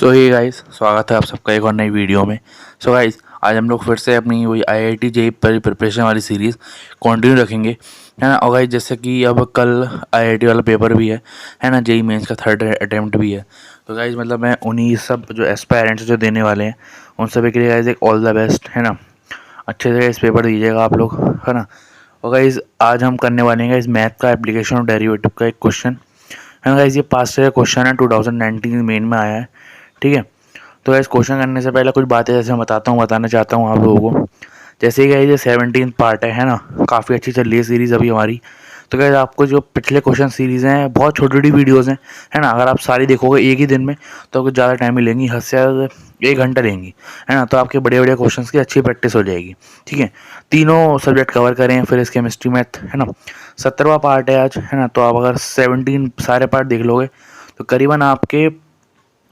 सो ये गाइस स्वागत है आप सबका एक और नई वीडियो में। सो गाइस आज हम लोग फिर से अपनी वही आईआईटी जेईई पर प्रिपरेशन वाली सीरीज़ कंटिन्यू रखेंगे, है ना। और गाइस जैसे कि अब कल आईआईटी वाला पेपर भी है ना, जेईई मेंस का थर्ड अटेम्प्ट भी है। तो गाइस मतलब मैं उन्हीं सब जो एस्पायरेंट्स जो देने वाले हैं उन सभी के लिए गाइस एक ऑल द बेस्ट, है ना। अच्छे से इस पेपर दीजिएगा आप लोग, है ना। और गाइस आज हम करने वाले हैं इस मैथ का एप्लीकेशन और डेरिवेटिव का एक क्वेश्चन, है ना। गाइस ये पास्ट ईयर क्वेश्चन है, 2019 मेन में आया है, ठीक है। तो इस क्वेश्चन करने से पहले कुछ बातें जैसे मैं बताना चाहता हूँ आप लोगों को। जैसे कि ये 17 पार्ट है ना, काफ़ी अच्छी चल रही है सीरीज़ अभी हमारी। तो क्या आपको जो पिछले क्वेश्चन सीरीज़ हैं बहुत छोटी छोटी वीडियोज़ हैं, है ना। अगर आप सारी देखोगे एक ही दिन में तो आपको ज़्यादा टाइम ही लेंगी, हद से ज़्यादा 1 घंटा लेंगी, है ना। तो आपके बड़े बड़े क्वेश्चन की अच्छी प्रैक्टिस हो जाएगी, ठीक है। तीनों सब्जेक्ट कवर करें, फिर इसके केमिस्ट्री मैथ, है ना। 17वां पार्ट है आज, है ना। तो आप अगर 17 सारे पार्ट देख लोगे तो करीबन आपके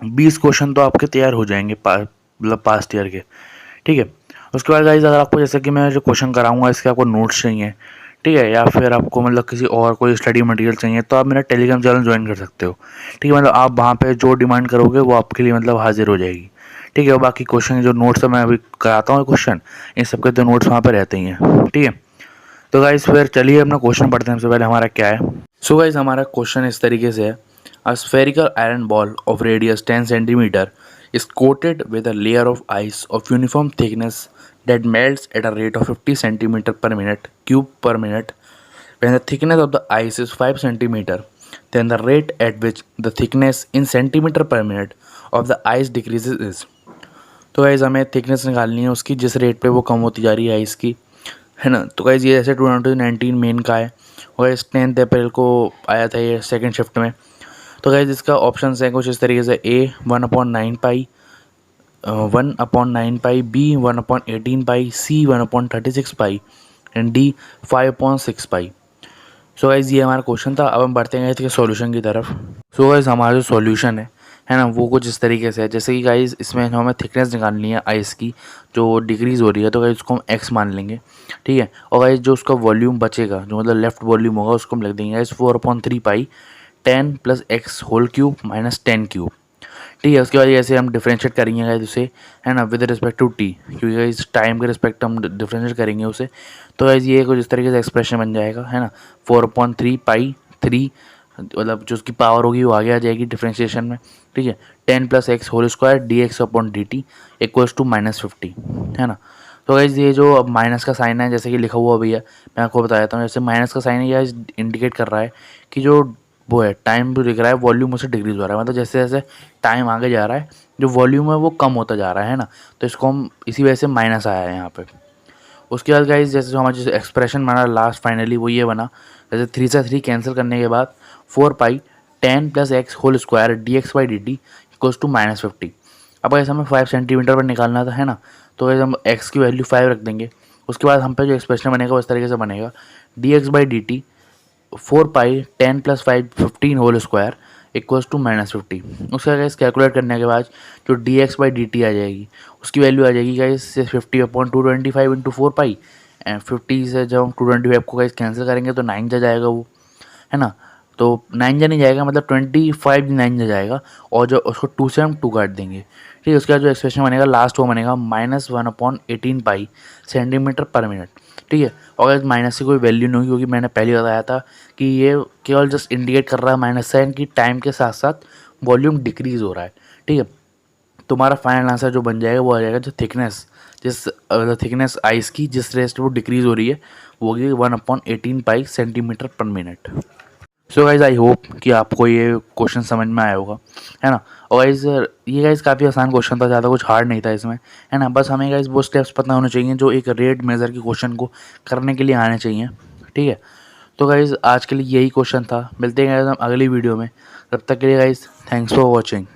20 क्वेश्चन तो आपके तैयार हो जाएंगे मतलब पास्ट ईयर के, ठीक है। उसके बाद गाइस अगर आपको जैसे कि मैं जो क्वेश्चन कराऊंगा इसके आपको नोट्स चाहिए, ठीक है, या फिर आपको मतलब किसी और कोई स्टडी मटेरियल चाहिए तो आप मेरा टेलीग्राम चैनल ज्वाइन कर सकते हो, ठीक है। मतलब आप वहाँ पे जो डिमांड करोगे वो आपके लिए मतलब हाजिर हो जाएगी, ठीक है। और बाकी क्वेश्चन जो नोट्स है मैं अभी कराता हूँ क्वेश्चन, इन सबके तो नोट्स वहाँ पर रहते ही हैं, ठीक है। तो गाइस फिर चलिए अपना क्वेश्चन पढ़ते हैं। सबसे पहले हमारा क्या है। सो गाइस हमारा क्वेश्चन इस तरीके से है। A spherical iron ball of radius 10 centimeter is coated with a layer of ice of uniform thickness that melts at a rate of 50 centimeter per minute cube per minute. When the thickness of the ice is 5 centimeter, then the rate at which the thickness in centimeter per minute of the ice decreases is. तो guys हमें thickness निकालनी है उसकी जिस rate पे वो कम होती जा रही है आइस की, है ना। तो गाइज ये ऐसे 2019 मेन का है और इस 10 अप्रैल को आया था ये सेकंड शिफ्ट में। तो गाइज इसका ऑप्शन है कुछ इस तरीके से। A 1/9 pi, 1/9 pi, B 1/18 pi, C 1/36 pi and D 5/6 pi. So guys ये हमारा क्वेश्चन था। अब हम बढ़ते हैं इसके सॉल्यूशन की तरफ। सो गाइज हमारा जो सॉल्यूशन है ना, वो कुछ इस तरीके से है। जैसे कि गाइज इसमें हमें थिकनेस निकालनी है आइस की जो डिक्रीज़ हो रही है, तो गाइज उसको हम एक्स मान लेंगे, ठीक है। और गाइज जो उसका वॉल्यूम बचेगा, जो मतलब लेफ्ट वॉल्यूम होगा, उसको हम लिख देंगे guys 4/3 pi 10 + x whole cube minus 10 cube, ठीक है। उसके बाद ऐसे हम डिफ्रेंशिएट करेंगे गाइज उसे, है ना, विद रिस्पेक्ट टू टी, क्योंकि इस टाइम के रिस्पेक्ट हम डिफ्रेंशिएट करेंगे उसे। तो गाइज ये कुछ इस तरीके से एक्सप्रेशन बन जाएगा, है ना। 4/3 पाई 3 मतलब जो उसकी पावर होगी वो आगे आ जाएगी डिफ्रेंशिएशन में, ठीक है। 10 + x whole square dx/dt equals to -50, है ना। तो गाइज ये जो अब माइनस का साइन है जैसे कि लिखा हुआ भी है, मैं आपको बता देता हूँ। जैसे माइनस का साइन है यह इंडिकेट कर रहा है कि जो वो है टाइम जो दिख रहा है वॉल्यूम उससे डिक्रीज हो रहा है, मतलब जैसे जैसे टाइम आगे जा रहा है जो वॉल्यूम है वो कम होता जा रहा है ना। तो इसको हम इसी वजह से माइनस आया है यहाँ पे। उसके बाद गाइज जैसे जो हमारा जैसे एक्सप्रेशन बना लास्ट फाइनली वो ये बना। जैसे 3 से 3 कैंसिल करने के बाद 4 pi 10 + x whole square dx/dt equals to -50। अब ऐसे हमें 5 सेंटीमीटर पर निकालना था, है ना। तो ऐसे हम x की वैल्यू 5 रख देंगे। उसके बाद हम पे जो एक्सप्रेशन बनेगा वो इस तरीके से बनेगा। dx/dt 4 pi 10 + 5 15 whole square equals to -50। उसका गाइस कैलकुलेट करने के बाद जो dx/dt आ जाएगी उसकी वैल्यू आ जाएगी गाइस 50/225 इंटू 4 पाई एंड 50 से जब हम 225 को गाइस कैंसिल करेंगे तो 9 जा जाएगा वो, है ना। तो 9 जा नहीं जाएगा, मतलब 25 9 जा जाएगा और जो उसको 2 से हम 2 काट देंगे, ठीक है। उसके बाद जो एक्सप्रेशन बनेगा लास्ट वो बनेगा -1/18 पाई सेंटीमीटर पर मिनट, ठीक है। और अगर माइनस की कोई वैल्यू नहीं होगी क्योंकि मैंने पहले बताया था कि ये केवल जस्ट इंडिकेट कर रहा है माइनस साइन की टाइम के साथ साथ वॉल्यूम डिक्रीज़ हो रहा है, ठीक है। तुम्हारा फाइनल आंसर जो बन जाएगा वो आ जाएगा जो थिकनेस थिकनेस आइस की जिस रेट वो डिक्रीज़ हो रही है वो होगी 1/18 पाई सेंटीमीटर पर minute. So guys I hope कि आपको ये क्वेश्चन समझ में आया होगा, है ना। और गाइज ये गाइज काफ़ी आसान क्वेश्चन था, ज़्यादा कुछ हार्ड नहीं था इसमें, है ना। बस हमें गाइज वो स्टेप्स पता होने चाहिए जो एक रेट मेज़र के क्वेश्चन को करने के लिए आने चाहिए, ठीक है। तो गाइज आज के लिए यही क्वेश्चन था। मिलते हैं गाइज हम अगली वीडियो में, तब तक के लिए गाइज थैंक्स फॉर वॉचिंग।